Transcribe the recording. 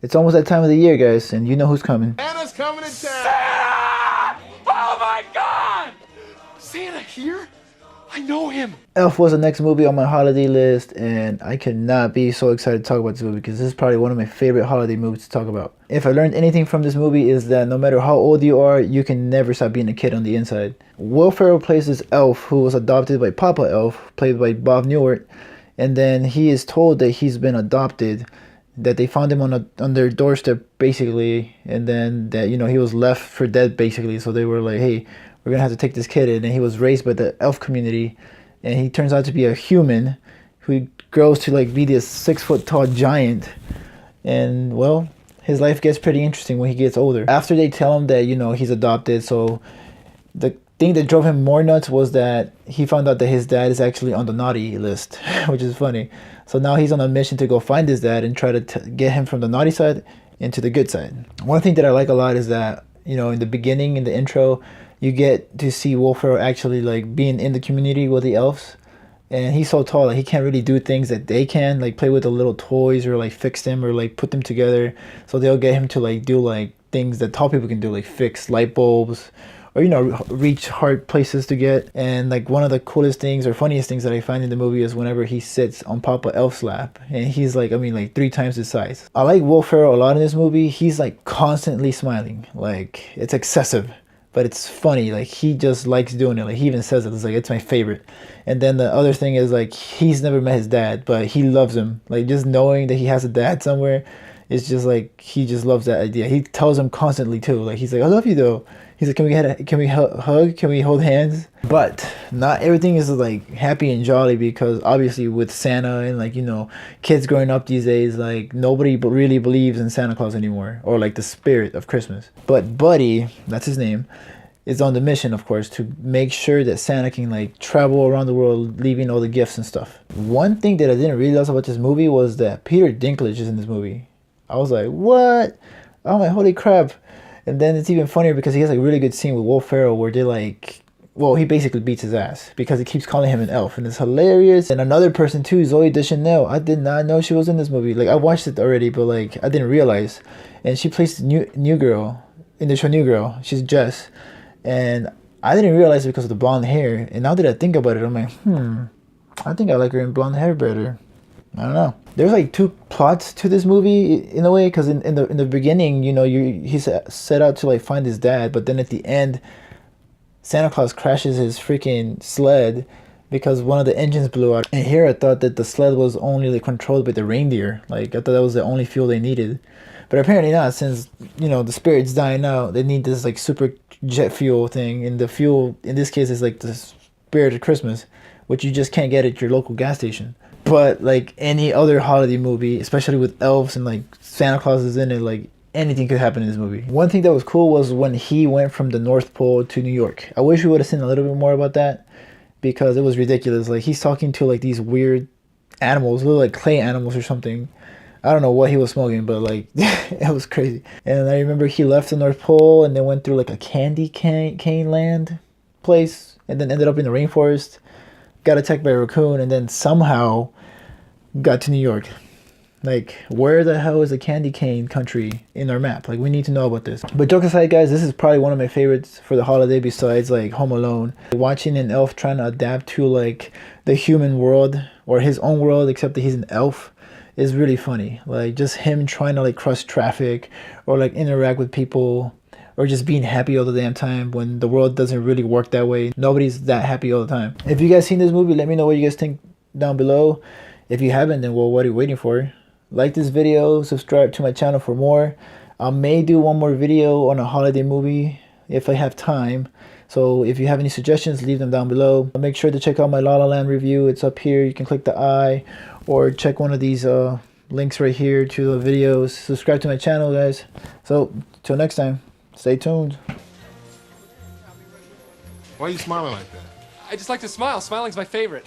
It's almost that time of the year, guys, and you know who's coming. Santa's coming to town! Santa! Oh my God! Santa here? I know him. Elf was the next movie on my holiday list, and I could not be so excited to talk about this movie because this is probably one of my favorite holiday movies to talk about. If I learned anything from this movie is that no matter how old you are, you can never stop being a kid on the inside. Will Ferrell plays this elf who was adopted by Papa Elf, played by Bob Newhart, and then he is told that he's been adopted, that they found him on their doorstep basically, and then that, you know, he was left for dead basically, so they were like, hey, we're gonna have to take this kid in. And he was raised by the elf community, and he turns out to be a human who grows to like be this 6 foot tall giant. And well, his life gets pretty interesting when he gets older. After they tell him that, you know, he's adopted, so the thing that drove him more nuts was that he found out that his dad is actually on the naughty list, which is funny. So now he's on a mission to go find his dad and try to get him from the naughty side into the good side. One thing that I like a lot is that, you know, in the beginning, in the intro, you get to see Will Ferrell actually like being in the community with the elves, and he's so tall, like he can't really do things that they can, like play with the little toys or like fix them or like put them together. So they'll get him to like do like things that tall people can do, like fix light bulbs or, you know, reach hard places to get. And like one of the coolest things or funniest things that I find in the movie is whenever he sits on Papa Elf's lap, and he's like, I mean, like 3 times his size. I like Will Ferrell a lot in this movie. He's like constantly smiling, like it's excessive, but it's funny. Like he just likes doing it. Like he even says it. It's like, it's my favorite. And then the other thing is like, he's never met his dad, but he loves him. Like just knowing that he has a dad somewhere, it's just like, he just loves that idea. He tells him constantly too. Like he's like, I love you though. He's like, can we hug? Can we hold hands? But not everything is like happy and jolly, because obviously with Santa and like, you know, kids growing up these days, like nobody really believes in Santa Claus anymore, or like the spirit of Christmas. But Buddy, that's his name, is on the mission, of course, to make sure that Santa can like travel around the world leaving all the gifts and stuff. One thing that I didn't realize about this movie was that Peter Dinklage is in this movie. I was like, what? I'm like, holy crap. And then it's even funnier because he has like a really good scene with Will Ferrell where they like, well, he basically beats his ass because he keeps calling him an elf, and it's hilarious. And another person too, Zoe Deschanel. I did not know she was in this movie. Like I watched it already, but like I didn't realize. And she plays the new girl in the show. New Girl. She's Jess, and I didn't realize it because of the blonde hair. And now that I think about it, I'm like, I think I like her in blonde hair better. I don't know. There's like 2 plots to this movie in a way, because in the beginning, you know, he set out to like find his dad, but then at the end, Santa Claus crashes his freaking sled because one of the engines blew out. And here I thought that the sled was only like controlled by the reindeer. Like I thought that was the only fuel they needed, but apparently not. Since, you know, the spirit's dying out, they need this like super jet fuel thing, and the fuel in this case is like the spirit of Christmas, which you just can't get at your local gas station. But like any other holiday movie, especially with elves and like Santa Claus is in it, like anything could happen in this movie. One thing that was cool was when he went from the North Pole to New York. I wish we would have seen a little bit more about that, because it was ridiculous. Like he's talking to like these weird animals, little like clay animals or something. I don't know what he was smoking, but like it was crazy. And I remember he left the North Pole and then went through like a candy cane land place, and then ended up in the rainforest, got attacked by a raccoon, and then somehow got to New York. Like, where the hell is the candy cane country in our map? Like, we need to know about this. But jokes aside, guys, this is probably one of my favorites for the holiday besides like Home Alone. Watching an elf trying to adapt to like the human world, or his own world, except that he's an elf, is really funny. Like just him trying to like cross traffic or like interact with people, or just being happy all the damn time when the world doesn't really work that way. Nobody's that happy all the time. If you guys seen this movie, let me know what you guys think down below. If you haven't, then well, what are you waiting for? Like this video, subscribe to my channel for more. I may do one more video on a holiday movie if I have time. So if you have any suggestions, leave them down below. Make sure to check out my La La Land review. It's up here. You can click the eye or check one of these links right here to the videos. Subscribe to my channel, guys. So till next time, stay tuned. Why are you smiling like that? I just like to smile. Smiling's my favorite.